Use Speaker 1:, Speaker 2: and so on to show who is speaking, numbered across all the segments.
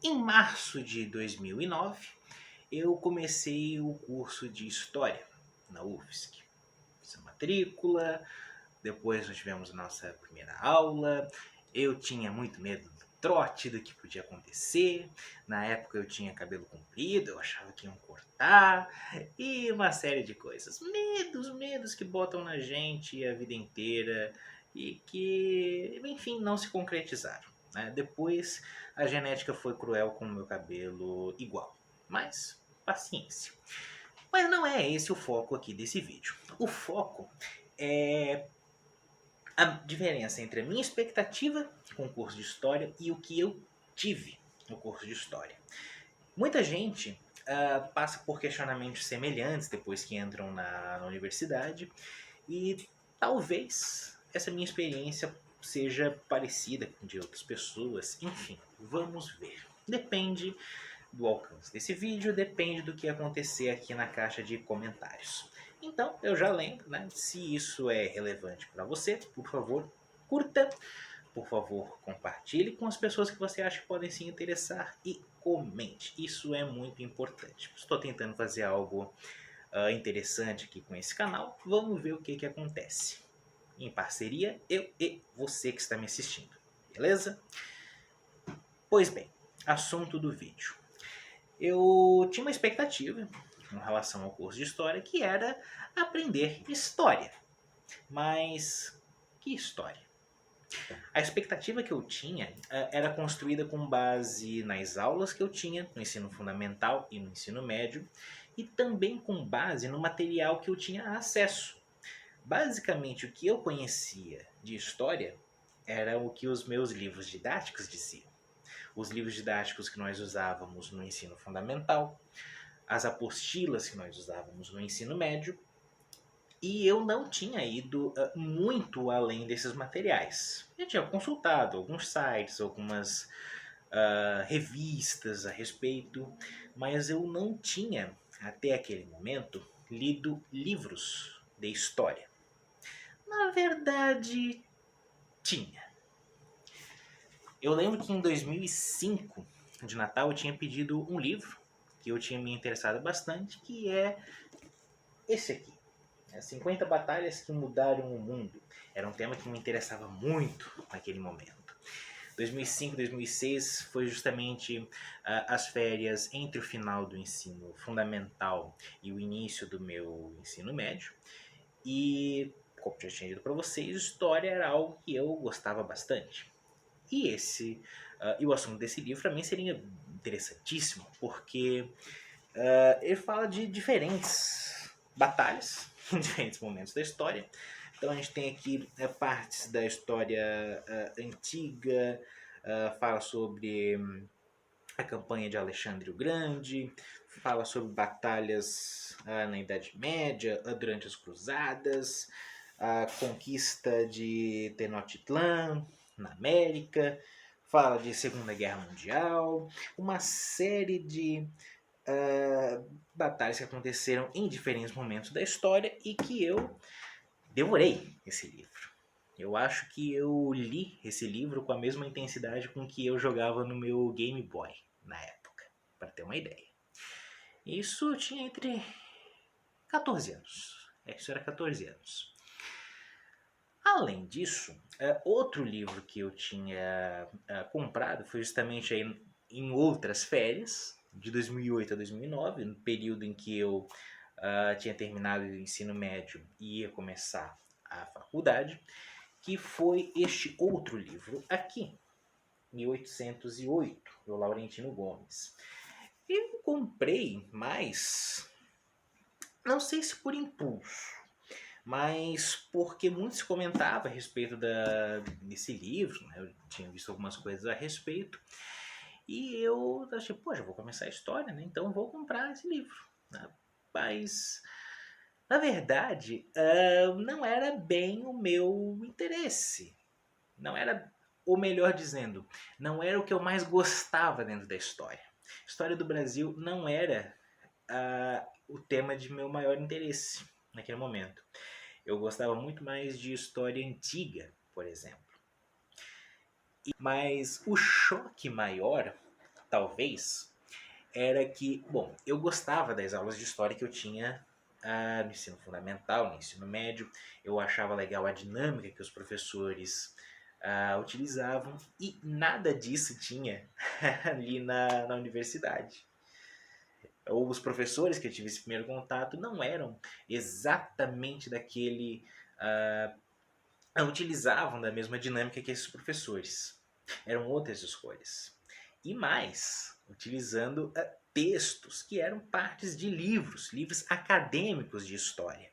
Speaker 1: Em março de 2009, eu comecei o curso de História na UFSC. Fiz a matrícula, depois nós tivemos a nossa primeira aula. Eu tinha muito medo do trote, do que podia acontecer. Na época eu tinha cabelo comprido, eu achava que iam cortar. E uma série de coisas. Medos que botam na gente a vida inteira e que, enfim, não se concretizaram. Né? Depois a genética foi cruel com o meu cabelo igual. Mas, paciência. Mas não é esse o foco aqui desse vídeo. O foco é a diferença entre a minha expectativa com o curso de História e o que eu tive no curso de História. Muita gente passa por questionamentos semelhantes depois que entram na universidade e talvez essa minha experiência seja parecida com de outras pessoas. Enfim, vamos ver. Depende do alcance desse vídeo, depende do que acontecer aqui na caixa de comentários. Então, eu já lembro, né? Se isso é relevante para você, por favor, curta, por favor, compartilhe com as pessoas que você acha que podem se interessar e comente. Isso é muito importante. Estou tentando fazer algo interessante aqui com esse canal. Vamos ver o que acontece. Em parceria, eu e você que está me assistindo. Beleza? Pois bem, assunto do vídeo. Eu tinha uma expectativa com relação ao curso de História que era aprender História. Mas que história? A expectativa que eu tinha era construída com base nas aulas que eu tinha no ensino fundamental e no ensino médio e também com base no material que eu tinha acesso. Basicamente, o que eu conhecia de História era o que os meus livros didáticos diziam. Os livros didáticos que nós usávamos no ensino fundamental, as apostilas que nós usávamos no ensino médio, e eu não tinha ido muito além desses materiais. Eu tinha consultado alguns sites, algumas revistas a respeito, mas eu não tinha, até aquele momento, lido livros de história. Na verdade, tinha. Eu lembro que em 2005, de Natal, eu tinha pedido um livro que eu tinha me interessado bastante, que é esse aqui. 50 batalhas que mudaram o mundo. Era um tema que me interessava muito naquele momento. 2005, 2006 foi justamente as férias entre o final do ensino fundamental e o início do meu ensino médio. E, como já tinha dito para vocês, história era algo que eu gostava bastante. E o assunto desse livro para mim seria interessantíssimo, porque ele fala de diferentes batalhas em diferentes momentos da história. Então a gente tem aqui partes da história antiga, fala sobre a campanha de Alexandre o Grande, fala sobre batalhas na Idade Média, durante as Cruzadas, a conquista de Tenochtitlan na América, fala de Segunda Guerra Mundial, uma série de batalhas que aconteceram em diferentes momentos da história e que eu devorei esse livro. Eu acho que eu li esse livro com a mesma intensidade com que eu jogava no meu Game Boy na época, para ter uma ideia. Isso eu tinha entre 14 anos. Isso era 14 anos. Além disso, outro livro que eu tinha comprado foi justamente aí em outras férias, de 2008 a 2009, no período em que eu tinha terminado o ensino médio e ia começar a faculdade, que foi este outro livro aqui, 1808, do Laurentino Gomes. Eu comprei, mas não sei se por impulso, mas porque muito se comentava a respeito desse livro, né? Eu tinha visto algumas coisas a respeito, e eu achei, poxa, vou começar a história, né? Então vou comprar esse livro. Né? Mas, na verdade, não era bem o meu interesse. Não era, ou melhor dizendo, não era o que eu mais gostava dentro da história. A história do Brasil não era o tema de meu maior interesse naquele momento. Eu gostava muito mais de história antiga, por exemplo. Mas o choque maior talvez, era que, bom, eu gostava das aulas de história que eu tinha no ensino fundamental, no ensino médio. Eu achava legal a dinâmica que os professores utilizavam e nada disso tinha ali na universidade. Ou os professores que eu tive esse primeiro contato não eram exatamente daquele. Não utilizavam da mesma dinâmica que esses professores. Eram outras escolhas. E mais, utilizando textos que eram partes de livros, livros acadêmicos de história.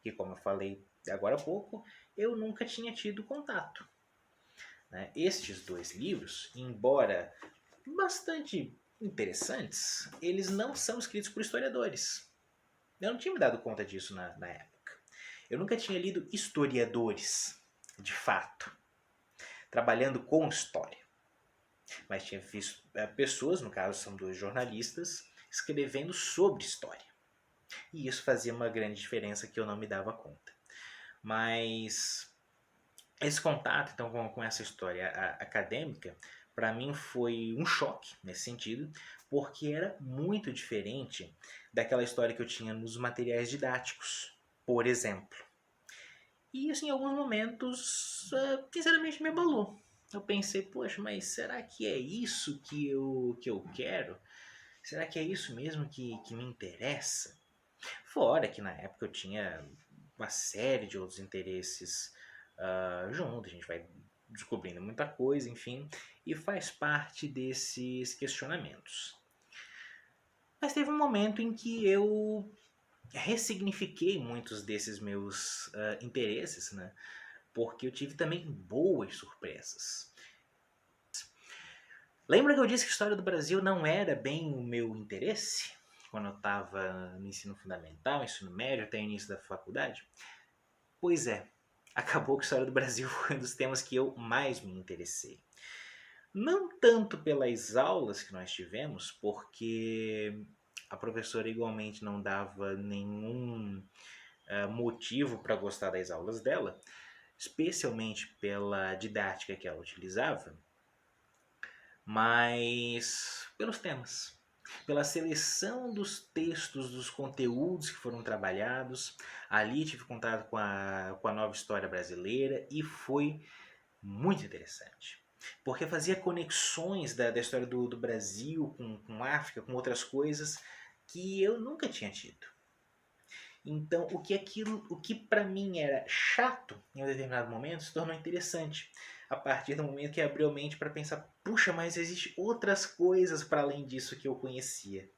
Speaker 1: Que, como eu falei agora há pouco, eu nunca tinha tido contato. Né? Estes dois livros, embora bastante interessantes, eles não são escritos por historiadores. Eu não tinha me dado conta disso na época. Eu nunca tinha lido historiadores, de fato, trabalhando com história. Mas tinha visto pessoas, no caso são dois jornalistas, escrevendo sobre história. E isso fazia uma grande diferença que eu não me dava conta. Mas esse contato então com essa história acadêmica, para mim foi um choque nesse sentido, porque era muito diferente daquela história que eu tinha nos materiais didáticos, por exemplo. E assim, em alguns momentos, sinceramente me abalou. Eu pensei, poxa, mas será que é isso que eu quero? Será que é isso mesmo que me interessa? Fora que na época eu tinha uma série de outros interesses junto, a gente vai descobrindo muita coisa, enfim, e faz parte desses questionamentos. Mas teve um momento em que eu ressignifiquei muitos desses meus interesses, né? Porque eu tive também boas surpresas. Lembra que eu disse que a história do Brasil não era bem o meu interesse? Quando eu estava no ensino fundamental, ensino médio, até o início da faculdade? Pois é, acabou que a história do Brasil foi um dos temas que eu mais me interessei. Não tanto pelas aulas que nós tivemos, porque a professora igualmente não dava nenhum motivo para gostar das aulas dela, especialmente pela didática que ela utilizava, mas pelos temas, pela seleção dos textos, dos conteúdos que foram trabalhados. Ali tive contato com a nova história brasileira e foi muito interessante. Porque fazia conexões da história do Brasil com África, com outras coisas que eu nunca tinha tido. Então, o que para mim era chato em um determinado momento se tornou interessante. A partir do momento que abriu a mente para pensar, puxa, mas existem outras coisas para além disso que eu conhecia.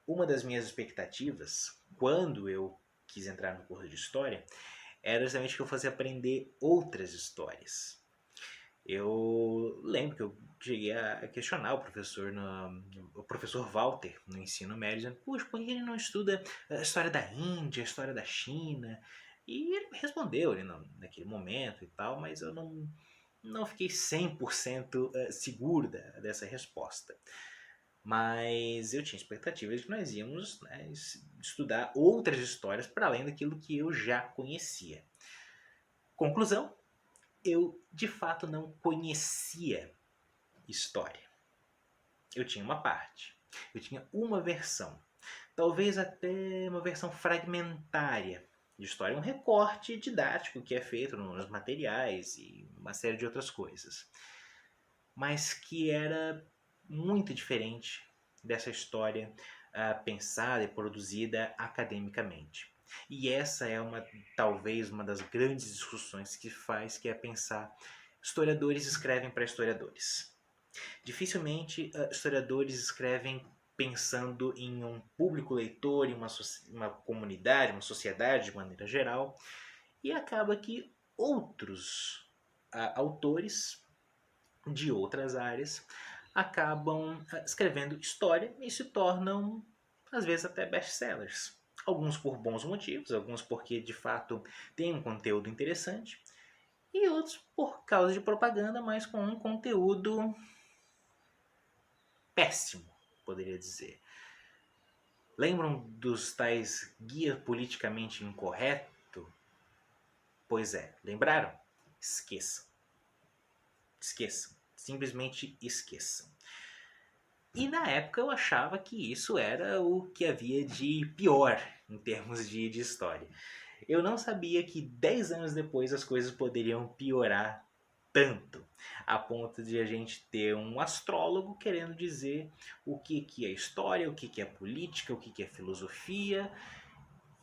Speaker 1: Uma das minhas expectativas, quando eu quis entrar no curso de História, era justamente que eu fosse aprender outras histórias. Eu lembro que eu cheguei a questionar o professor Walter no ensino médio, dizendo, puxa, por que ele não estuda a história da Índia, a história da China? E ele respondeu ali naquele momento e tal, mas eu não fiquei 100% seguro dessa resposta. Mas eu tinha expectativas de que nós íamos, né, estudar outras histórias para além daquilo que eu já conhecia. Conclusão, eu de fato não conhecia história. Eu tinha uma parte, eu tinha uma versão, talvez até uma versão fragmentária de história, um recorte didático que é feito nos materiais e uma série de outras coisas, mas que era muito diferente dessa história pensada e produzida academicamente. E essa é talvez uma das grandes discussões que é pensar historiadores escrevem para historiadores. Dificilmente historiadores escrevem pensando em um público leitor, em uma comunidade, uma sociedade de maneira geral, e acaba que outros autores de outras áreas acabam escrevendo história e se tornam, às vezes, até best-sellers. Alguns por bons motivos, alguns porque de fato tem um conteúdo interessante, e outros por causa de propaganda, mas com um conteúdo péssimo, poderia dizer. Lembram dos tais guia politicamente incorreto? Pois é, lembraram? Esqueçam. Esqueçam. Simplesmente esqueçam. E na época eu achava que isso era o que havia de pior em termos de história. Eu não sabia que 10 anos depois as coisas poderiam piorar tanto, a ponto de a gente ter um astrólogo querendo dizer o que é história, o que é política, o que é filosofia.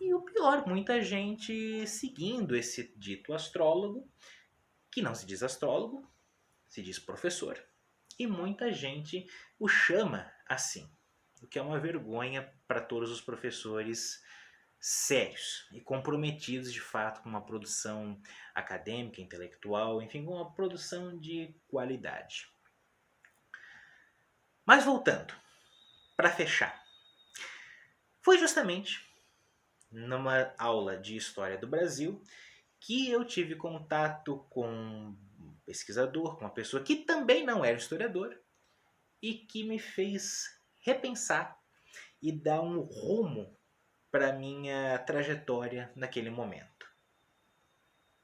Speaker 1: E o pior, muita gente seguindo esse dito astrólogo, que não se diz astrólogo, se diz professor, e muita gente o chama assim, o que é uma vergonha para todos os professores sérios e comprometidos de fato com uma produção acadêmica, intelectual, enfim, com uma produção de qualidade. Mas voltando, para fechar, foi justamente numa aula de História do Brasil que eu tive contato com um pesquisador, com uma pessoa que também não era historiador e que me fez repensar e dar um rumo para minha trajetória naquele momento.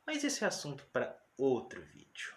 Speaker 1: Mas esse é assunto para outro vídeo.